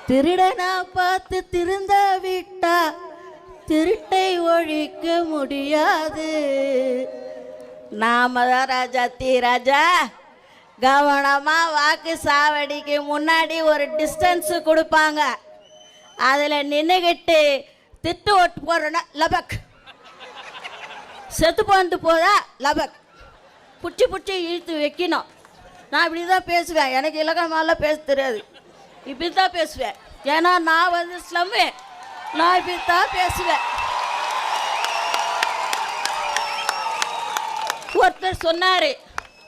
திருடனா பார்த்து திருந்த விட்டா திருட்டை ஒழிக்க முடியாது. நாம தான் ராஜா ராஜா. கவனமாக வாக்கு சாவடிக்கு முன்னாடி ஒரு டிஸ்டன்ஸு கொடுப்பாங்க. அதில் நின்றுக்கிட்டு திட்டு ஓட்டு போடுறோன்னா லபக், செத்து போந்து போதா லபக், பிடிச்சி பிடிச்சி இழுத்து வைக்கணும். நான் இப்படி தான் பேசுவேன். எனக்கு இலக்கணமாலாம் பேச தெரியாது. இப்படி தான் பேசுவேன். ஏன்னா நான் வந்து ஸ்லம்மு. நான் இப்படி தான் பேசுவேன். ஒருத்தர் சொன்னார்,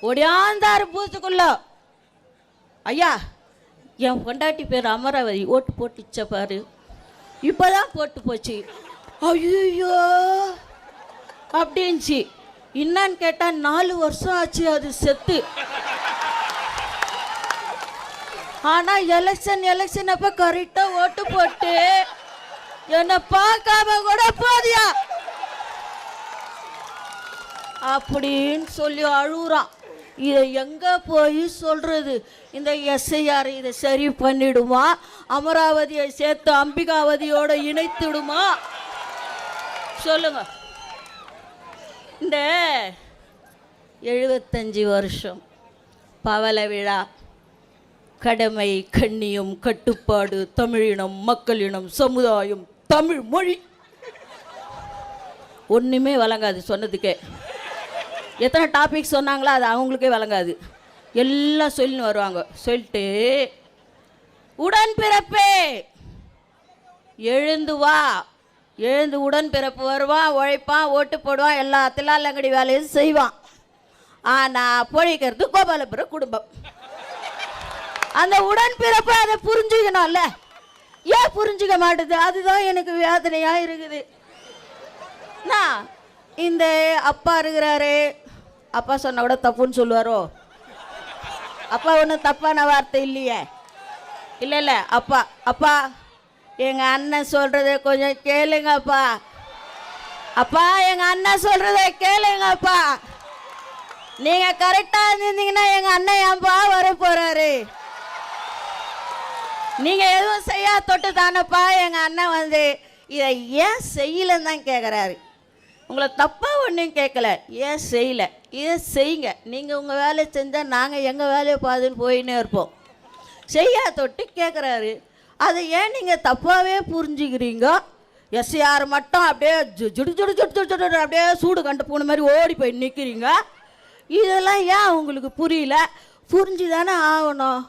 ஒடியாந்தார் பூத்துக்குள்ள, ஐயா என் பொண்டாட்டி பேர் அமராவதி, ஓட்டு போட்டுச்ச பாரு, இப்போதான் போட்டு போச்சு. ஐயோ அப்படின்ச்சு. என்னன்னு கேட்டால் 4 வருஷம் ஆச்சு அது செத்து. ஆனால் எலெக்ஷன் அப்போ கரெக்டாக ஓட்டு போட்டு என்னை பார்க்காம கூட போதியா அப்படின்னு சொல்லி அழுகுறான். இதை எங்கே போய் சொல்கிறது? இந்த எஸ்ஐஆர் இதை சரி பண்ணிடுமா? அமராவதியை சேர்த்து அம்பிகாவதியோடு இணைத்துடுமா? சொல்லுங்க. இந்த 75 வருஷம் பவள விழா, கடமை, கண்ணியம், கட்டுப்பாடு, தமிழினம், மக்களினம், சமுதாயம், தமிழ் மொழி, ஒன்றுமே வழங்காது சொன்னதுக்கே. எத்தனை டாபிக் சொன்னாங்களோ அது அவங்களுக்கே வழங்காது. எல்லாம் சொல்லின்னு வருவாங்க. சொல்லிட்டு உடன்பிறப்பே எழுந்து வா, எழுந்து உடன்பிறப்பு வருவான், உழைப்பான், ஓட்டு போடுவான், எல்லா தில்லாலங்கடி வேலையும் செய்வான். ஆனால் பொழிக்கிறது கோபாலபுர குடும்பம். அந்த உடன்பிறப்பு அதை புரிஞ்சுக்கணும்ல. ஏன் புரிஞ்சுக்க மாட்டுது? அதுதான் எனக்கு வேதனையாக இருக்குது. நான் இந்த அப்பா இருக்கிறாரு, அப்பா சொன்ன கூட தப்புன்னு சொல்லுவாரோ? அப்பா ஒன்றும் தப்பான வார்த்தை இல்லையே. இல்லை அப்பா, அப்பா எங்கள் அண்ணன் சொல்கிறத கொஞ்சம் கேளுங்கப்பா. அப்பா எங்கள் அண்ணன் சொல்கிறத கேளுங்கப்பா. நீங்கள் கரெக்டாக இருந்தீங்கன்னா எங்கள் அண்ணன் ஏன்பா வர போகிறாரு? நீங்கள் எதுவும் செய்யா தொட்டு தானப்பா எங்கள் அண்ணன் வந்து இதை ஏன் செய்யலைன்னு தான் கேட்குறாரு. உங்களை தப்பாக ஒன்றும் கேட்கல, ஏன் செய்யலை, இதை செய்யுங்க. நீங்கள் உங்கள் வேலையை செஞ்சால் நாங்கள் எங்கள் வேலையை பாதுன்னு போயின்னே இருப்போம். செய்யா தொட்டு கேட்குறாரு. அதை ஏன் நீங்கள் தப்பாகவே புரிஞ்சுக்கிறீங்க? எஸ்ஆர் மட்டும் அப்படியே ஜுடு ஜுடு ஜுடு ஜுடு ஜுடு அப்படியே சூடு கண்டு போன மாதிரி ஓடி போய் நிற்கிறீங்க. இதெல்லாம் ஏன் உங்களுக்கு புரியல? புரிஞ்சு தானே ஆகணும்.